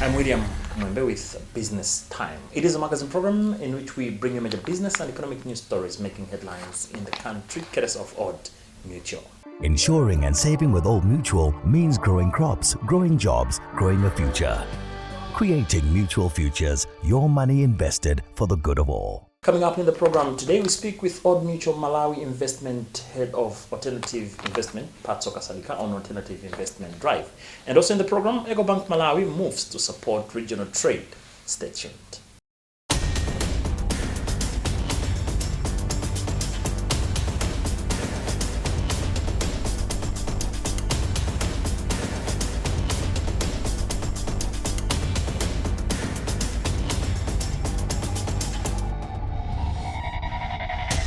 I'm William Kumwembe with Business Time. It is a magazine program in which we bring you major business and economic news stories making headlines in the country, courtesy of Old Mutual. Insuring and saving with Old Mutual means growing crops, growing jobs, growing a future. Creating mutual futures, your money invested for the good of all. Coming up in the program today, we speak with Old Mutual Malawi Investment Head of Alternative Investment, Patsoka Salika, on Alternative Investment Drive. And also in the program, Eco Bank Malawi moves to support regional trade. Stay tuned.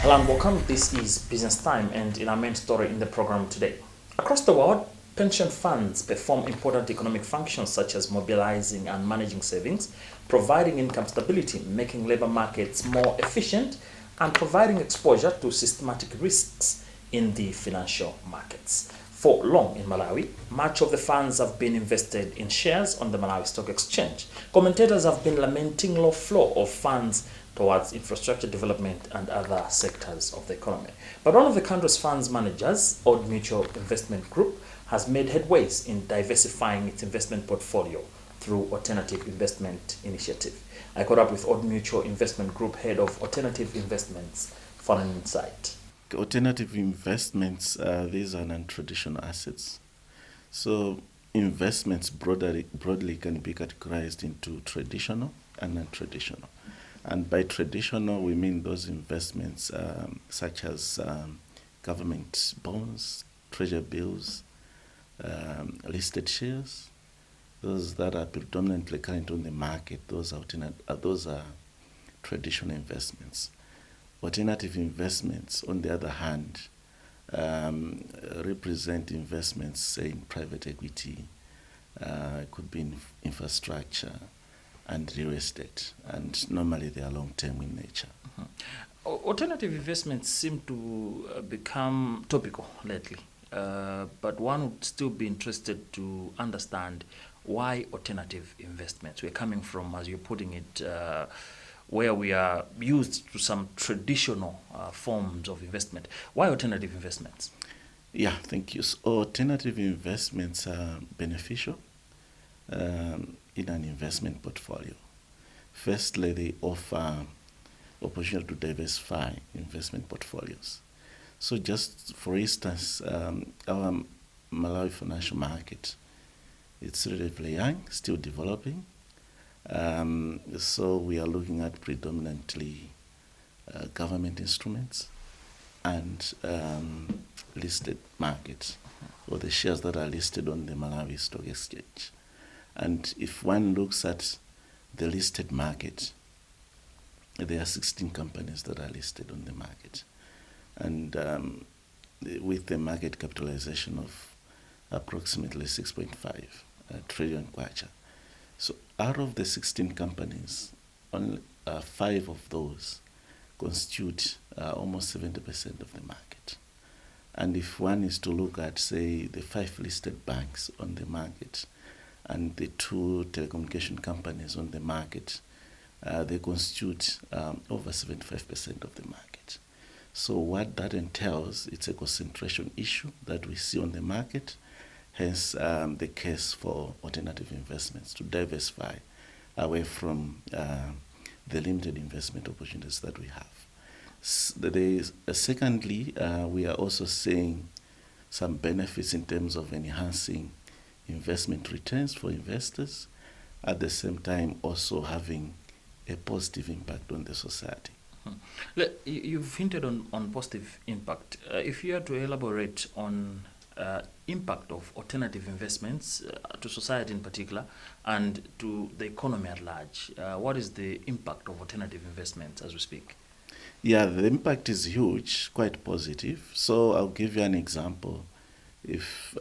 Hello and welcome. This is Business Time, and in our main story in the program today. Across the world, pension funds perform important economic functions such as mobilizing and managing savings, providing income stability, making labor markets more efficient, and providing exposure to systematic risks in the financial markets. For long in Malawi, much of the funds have been invested in shares on the Malawi Stock Exchange. Commentators have been lamenting low flow of funds towards infrastructure development and other sectors of the economy. But one of the country's funds managers, Old Mutual Investment Group, has made headways in diversifying its investment portfolio through alternative investment initiative. I caught up with Old Mutual Investment Group head of alternative investments for an insight. Alternative investments, these are non-traditional assets. So investments broadly can be categorized into traditional and non-traditional. And by traditional, we mean those investments such as government bonds, treasury bills, listed shares, those that are predominantly current on the market. Those are traditional investments. Alternative investments, on the other hand, represent investments, say, in private equity, it could be in infrastructure, and real estate, and normally they are long-term in nature. Alternative investments seem to become topical lately, but one would still be interested to understand why alternative investments. We're coming from, as you're putting it, where we are used to some traditional forms of investment. Why alternative investments? Yeah, thank you. So alternative investments are beneficial in an investment portfolio. Firstly, they offer opportunity to diversify investment portfolios. So just for instance, our Malawi financial market, it's relatively young, still developing. So we are looking at predominantly government instruments and listed markets, or the shares that are listed on the Malawi Stock Exchange. And if one looks at the listed market, there are 16 companies that are listed on the market. And with a market capitalization of approximately 6.5 trillion kwacha. So out of the 16 companies, only 5 of those constitute almost 70% of the market. And if one is to look at, say, the 5 listed banks on the market, and the 2 telecommunication companies on the market, they constitute over 75% of the market. So what that entails, it's a concentration issue that we see on the market, hence the case for alternative investments to diversify away from the limited investment opportunities that we have. Secondly, we are also seeing some benefits in terms of enhancing investment returns for investors, at the same time also having a positive impact on the society. You've hinted on positive impact. If you are to elaborate on impact of alternative investments to society in particular and to the economy at large, what is the impact of alternative investments as we speak? Yeah, the impact is huge, quite positive. So I'll give you an example. If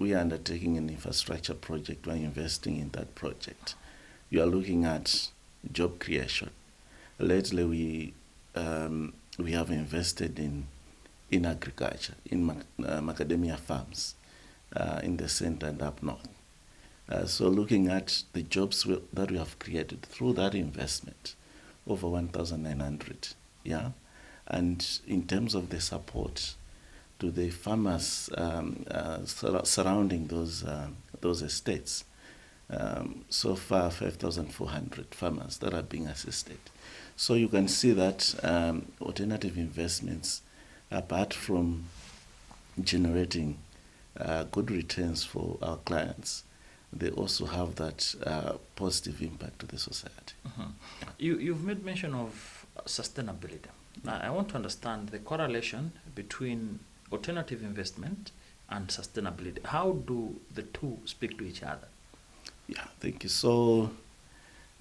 we are undertaking an infrastructure project, we're investing in that project, you are looking at job creation. Lately, we have invested in agriculture, in macadamia farms in the center and up north. So looking at the jobs that we have created through that investment, over 1,900, yeah? And in terms of the support to the farmers surrounding those estates, so far 5,400 farmers that are being assisted. So you can see that alternative investments, apart from generating good returns for our clients, they also have that positive impact to the society. You've made mention of sustainability. Now, I want to understand the correlation between alternative investment and sustainability. How do the two speak to each other? Yeah, thank you. So,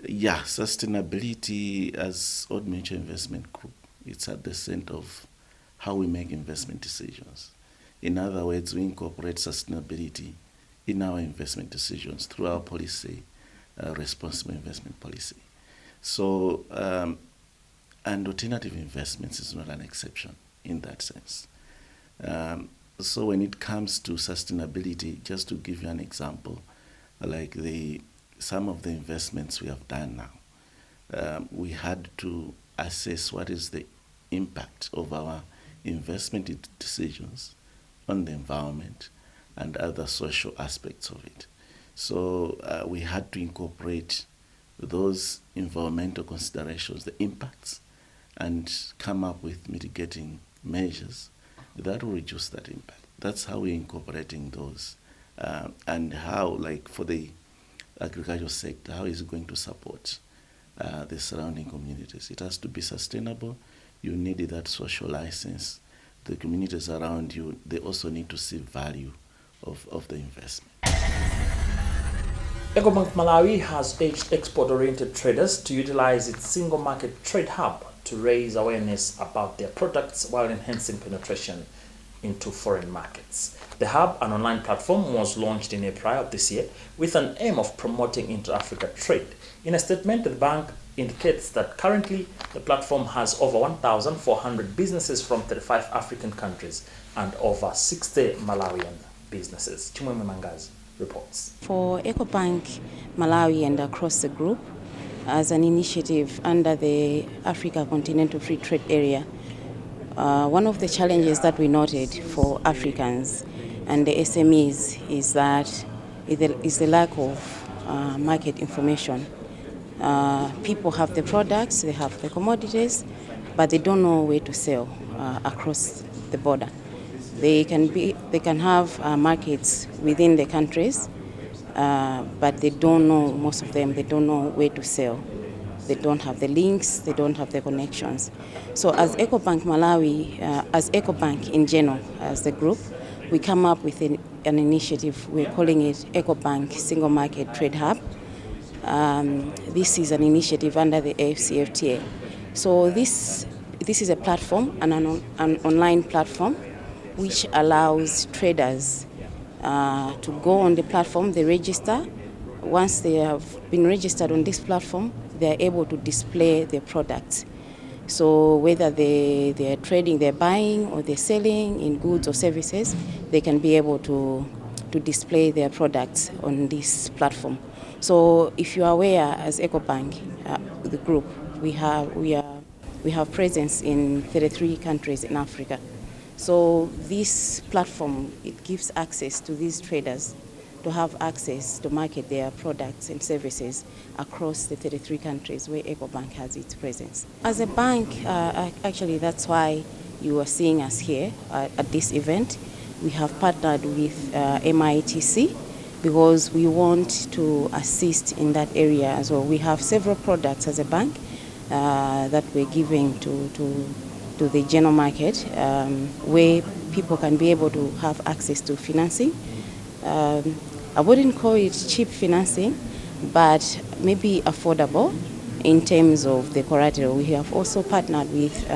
yeah, sustainability as Old Mutual Investment Group, it's at the center of how we make investment decisions. In other words, we incorporate sustainability in our investment decisions through our policy, responsible investment policy. So, and alternative investments is not an exception in that sense. So when it comes to sustainability, just to give you an example, like some of the investments we have done now, we had to assess what is the impact of our investment decisions on the environment and other social aspects of it. So we had to incorporate those environmental considerations, the impacts, and come up with mitigating measures that will reduce that impact. That's how we're incorporating those. And how, like for the agricultural sector, how is it going to support the surrounding communities? It has to be sustainable. You need that social license. The communities around you, they also need to see value of the investment. Eco Bank Malawi has urged export-oriented traders to utilize its single market trade hub to raise awareness about their products while enhancing penetration into foreign markets. The hub, an online platform, was launched in April of this year with an aim of promoting inter-Africa trade. In a statement, the bank indicates that currently the platform has over 1,400 businesses from 35 African countries and over 60 Malawian businesses. Kumwembe reports. For Eco Bank Malawi and across the group, as an initiative under the Africa Continental Free Trade Area, one of the challenges that we noted for Africans and the SMEs is the lack of market information. People have the products, they have the commodities, but they don't know where to sell across the border. They can have markets within the countries, but they don't know, most of them, they don't know where to sell. They don't have the links, they don't have the connections. So as Eco Bank Malawi, as Eco Bank in general, as the group, we come up with an initiative. We're calling it Eco Bank Single Market Trade Hub. This is an initiative under the AFCFTA. So this is a platform, an online platform, which allows traders to go on the platform, they register. Once they have been registered on this platform, they are able to display their products. So whether they are trading, they're buying or they're selling in goods or services, they can be able to display their products on this platform. So if you are aware, as EcoBank, the group, we have presence in 33 countries in Africa. So this platform, it gives access to these traders to have access to market their products and services across the 33 countries where EcoBank has its presence. As a bank, actually that's why you are seeing us here at this event. We have partnered with MITC because we want to assist in that area as well. We have several products as a bank that we're giving to the general market where people can be able to have access to financing. I wouldn't call it cheap financing, but maybe affordable in terms of the collateral. We have also partnered with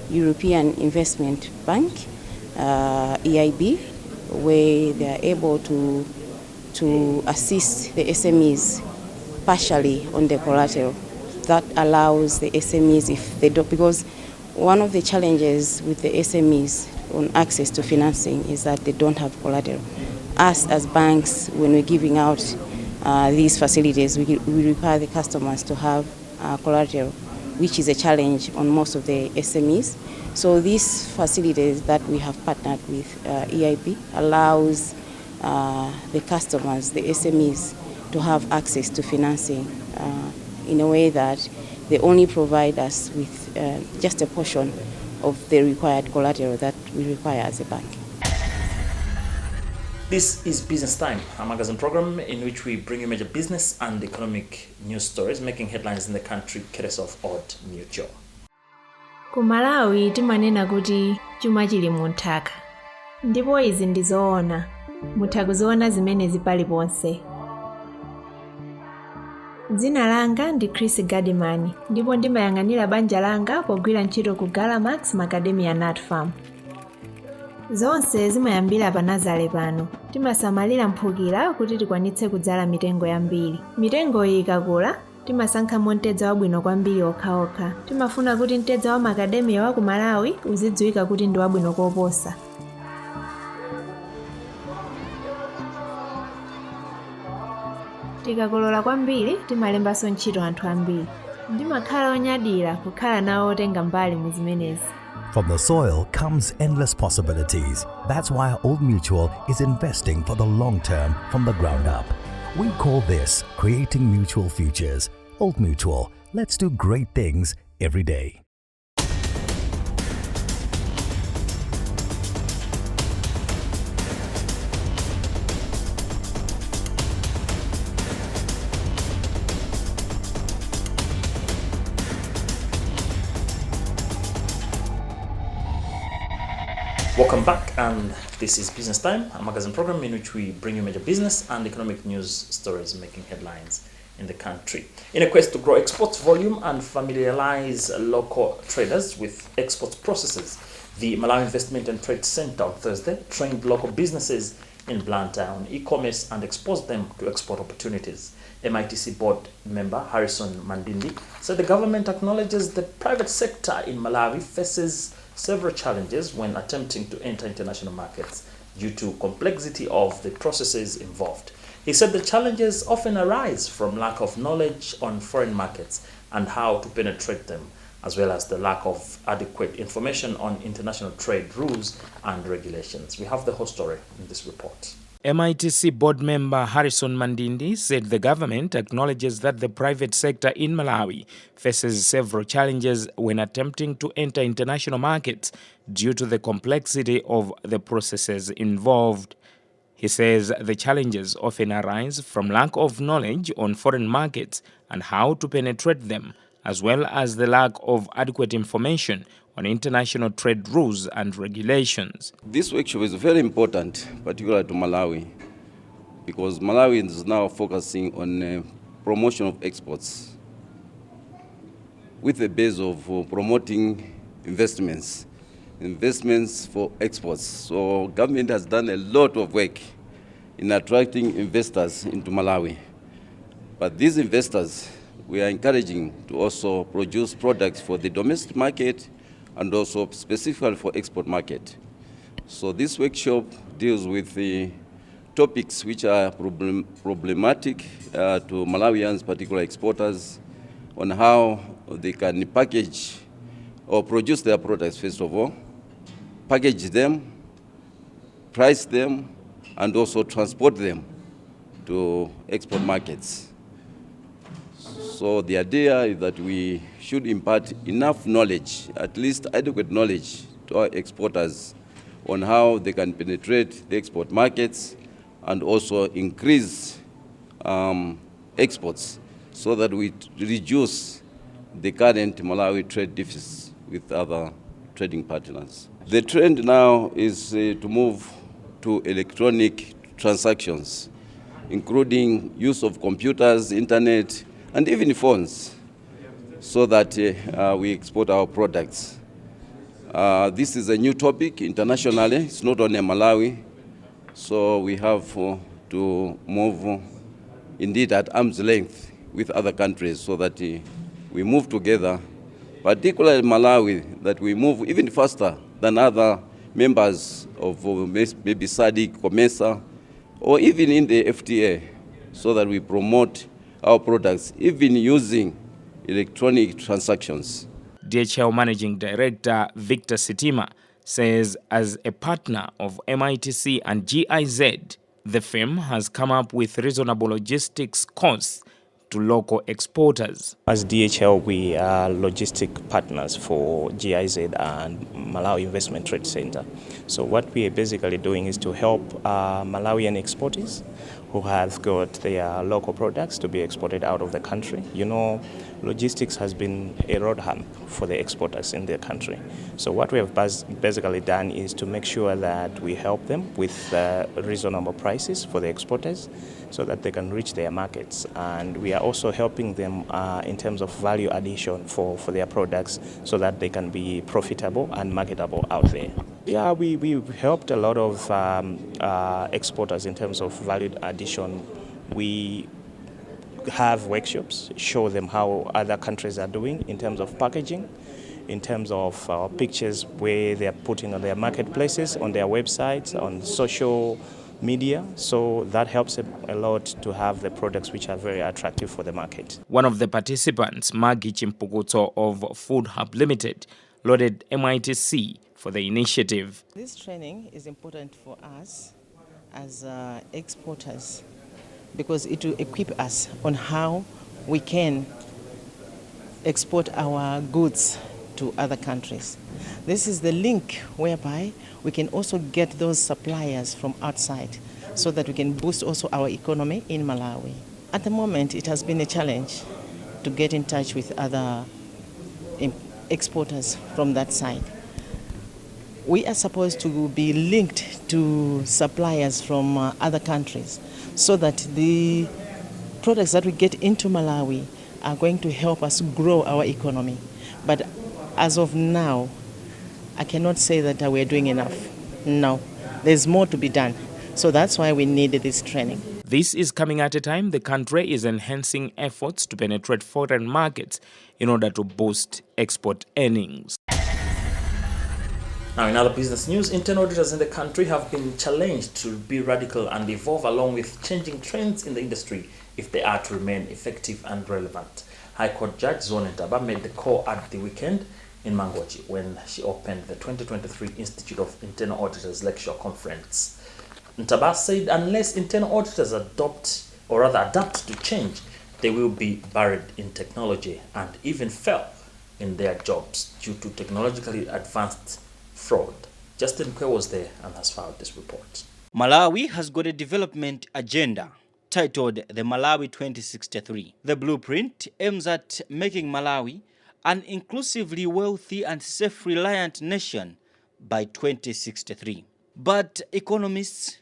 European Investment Bank, EIB, where they are able to assist the SMEs partially on the collateral. That allows the SMEs, if they don't, because one of the challenges with the SMEs on access to financing is that they don't have collateral. us as banks, when we're giving out these facilities, we require the customers to have collateral, which is a challenge on most of the SMEs. So these facilities that we have partnered with EIB allows the customers, the SMEs, to have access to financing in a way that they only provide us with just a portion of the required collateral that we require as a bank. This is Business Time, a magazine program in which we bring you major business and economic news stories making headlines in the country, courtesy of Odd Mutual. Ku Malawi timanena kuti chuma chili munthaka. Ndipo izi ndizoona. Mutha kuziona zimene pali ponse. Dzina langa ndi Chris Gadimani, ndipo ndimayang'anira banja langa pogwira ntchito ku Galamax Macadamia Nut Farm. Zonse zimayambira pa Nazale pano. Timasamalira mphukira kuti tikwanitse kudzala mitengo yambiri. Mitengo iyi ikakula, timasankha mtedza wabwino kwambiri okhaokha. Timafuna kuti mtedza wa Macadamia wa ku Malawi uzidziwika kuti ndi wabwino koposa. Tikakolola kwambiri, timalembanso ntchito anthu ambiri. Ndimakhala onyadira kukhala nawo otenga mbali mu zimenezi. From the soil comes endless possibilities. That's why Old Mutual is investing for the long term from the ground up. We call this creating mutual futures. Old Mutual, let's do great things every day. Welcome back, and this is Business Time, a magazine program in which we bring you major business and economic news stories making headlines in the country. In a quest to grow export volume and familiarize local traders with export processes, the Malawi Investment and Trade Center on Thursday trained local businesses in Blantyre on e-commerce and exposed them to export opportunities. MITC board member Harrison Mandindi said the government acknowledges the private sector in Malawi faces several challenges when attempting to enter international markets due to complexity of the processes involved. He said the challenges often arise from lack of knowledge on foreign markets and how to penetrate them, as well as the lack of adequate information on international trade rules and regulations. We have the whole story in this report. MITC board member Harrison Mandindi said the government acknowledges that the private sector in Malawi faces several challenges when attempting to enter international markets due to the complexity of the processes involved. He says the challenges often arise from lack of knowledge on foreign markets and how to penetrate them, as well as the lack of adequate information on international trade rules and regulations. This workshop is very important, particularly to Malawi, because Malawi is now focusing on promotion of exports with the base of promoting investments for exports. So government has done a lot of work in attracting investors into Malawi. But these investors, we are encouraging to also produce products for the domestic market and also specifically for export market. So this workshop deals with the topics which are problematic to Malawians, particular exporters, on how they can package or produce their products, first of all, package them, price them, and also transport them to export markets. So the idea is that we should impart enough knowledge, at least adequate knowledge, to our exporters on how they can penetrate the export markets and also increase exports so that we reduce the current Malawi trade deficits with other trading partners. The trend now is to move to electronic transactions, including use of computers, internet, and even phones, so that we export our products. This is a new topic internationally. It's not only Malawi, so we have to move indeed at arm's length with other countries so that we move together, particularly Malawi, that we move even faster than other members of maybe SADC, COMESA, or even in the FTA, so that we promote our products, even using electronic transactions. DHL Managing Director Victor Sitima says as a partner of MITC and GIZ, the firm has come up with reasonable logistics costs to local exporters. As DHL, we are logistic partners for GIZ and Malawi Investment Trade Center. So what we are basically doing is to help Malawian exporters who have got their local products to be exported out of the country. You know, logistics has been a roadmap for the exporters in the country. So what we have basically done is to make sure that we help them with reasonable prices for the exporters so that they can reach their markets. And we are also helping them in terms of value addition for their products so that they can be profitable and marketable out there. Yeah, we helped a lot of exporters in terms of value addition. We have workshops, show them how other countries are doing in terms of packaging, in terms of pictures where they are putting on their marketplaces, on their websites, on social media. So that helps a lot to have the products which are very attractive for the market. One of the participants, Maggie Chimpukuto of Food Hub Limited, lauded MITC for the initiative. This training is important for us as exporters because it will equip us on how we can export our goods to other countries. This is the link whereby we can also get those suppliers from outside so that we can boost also our economy in Malawi. At the moment, it has been a challenge to get in touch with other exporters from that side. We are supposed to be linked to suppliers from other countries so that the products that we get into Malawi are going to help us grow our economy. But as of now, I cannot say that we are doing enough. No, there's more to be done. So that's why we needed this training. This is coming at a time the country is enhancing efforts to penetrate foreign markets in order to boost export earnings. Now, in other business news, internal auditors in the country have been challenged to be radical and evolve along with changing trends in the industry if they are to remain effective and relevant. High Court Judge Zone Ntaba made the call at the weekend in Mangochi when she opened the 2023 Institute of Internal Auditors Lecture Conference. Ntaba said unless internal auditors adapt to change, they will be buried in technology and even fail in their jobs due to technologically advanced fraud. Justin Kwe was there and has filed this report. Malawi has got a development agenda titled the Malawi 2063. The blueprint aims at making Malawi an inclusively wealthy and self-reliant nation by 2063. But economists,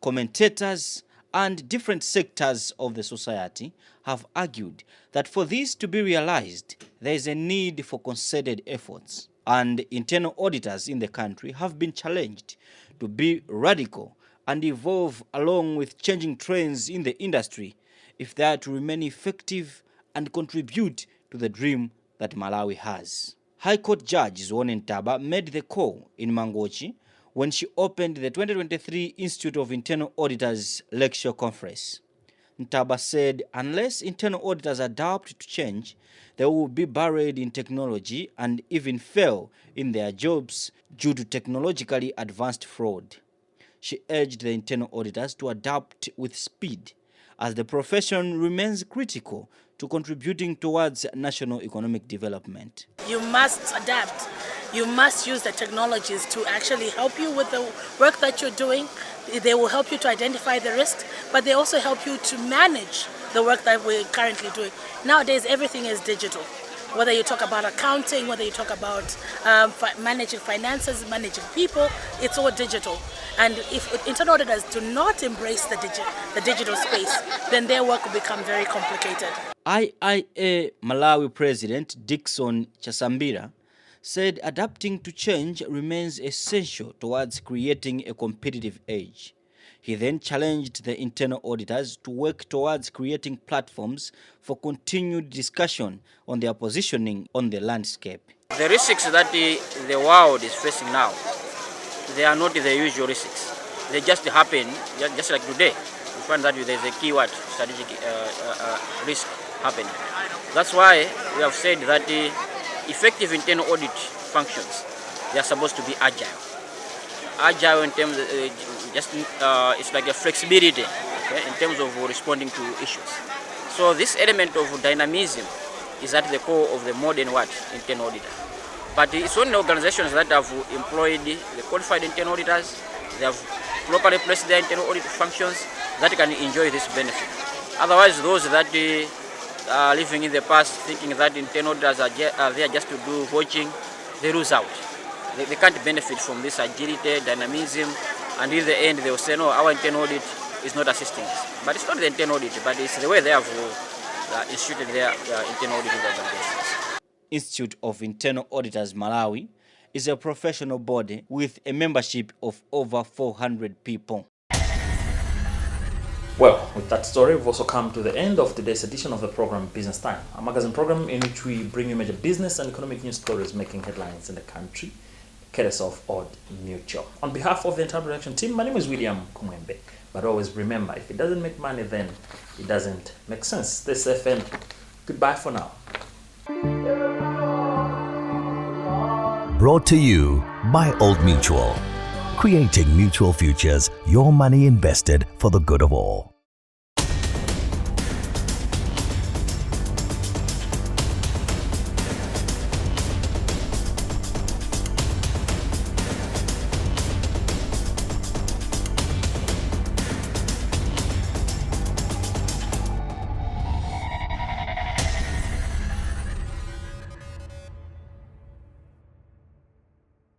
commentators, and different sectors of the society have argued that for this to be realized, there is a need for concerted efforts. And internal auditors in the country have been challenged to be radical and evolve along with changing trends in the industry if they are to remain effective and contribute to the dream that Malawi has. High Court Judge Zone Ntaba made the call in Mangochi when she opened the 2023 Institute of Internal Auditors Lecture Conference. Ntaba said unless internal auditors adapt to change, they will be buried in technology and even fail in their jobs due to technologically advanced fraud. She urged the internal auditors to adapt with speed as the profession remains critical to contributing towards national economic development. You must adapt. You must use the technologies to actually help you with the work that you're doing. They will help you to identify the risk, but they also help you to manage the work that we're currently doing. Nowadays, everything is digital. Whether you talk about accounting, whether you talk about managing finances, managing people, it's all digital. And if internal auditors do not embrace the digital space, then their work will become very complicated. IIA Malawi President Dickson Chasambira said adapting to change remains essential towards creating a competitive edge. He then challenged the internal auditors to work towards creating platforms for continued discussion on their positioning on the landscape. The risks that the world is facing now, they are not the usual risks. they just happen, just like today. You find that there's a keyword, strategic risk happening. That's why we have said that the effective internal audit functions, they are supposed to be agile. Agile in terms of, it's like a flexibility, okay, in terms of responding to issues. So this element of dynamism is at the core of the modern internal auditor. But it's only organizations that have employed the qualified internal auditors, they have properly placed their internal audit functions, that can enjoy this benefit. Otherwise, those that are living in the past thinking that internal auditors are there just to do watching, they lose out. They can't benefit from this agility, dynamism, and in the end they will say, no, our internal audit is not assisting us. But it's not the internal audit, but it's the way they have instituted their internal audit in the organizations. Institute of Internal Auditors Malawi is a professional body with a membership of over 400 people. Well, with that story, we've also come to the end of today's edition of the program Business Time, a magazine program in which we bring you major business and economic news stories making headlines in the country, courtesy of Old Mutual. On behalf of the entire production team, my name is William Kumwembe. But always remember, if it doesn't make money, then it doesn't make sense. Stay safe and goodbye for now. Brought to you by Old Mutual. Creating mutual futures, your money invested for the good of all.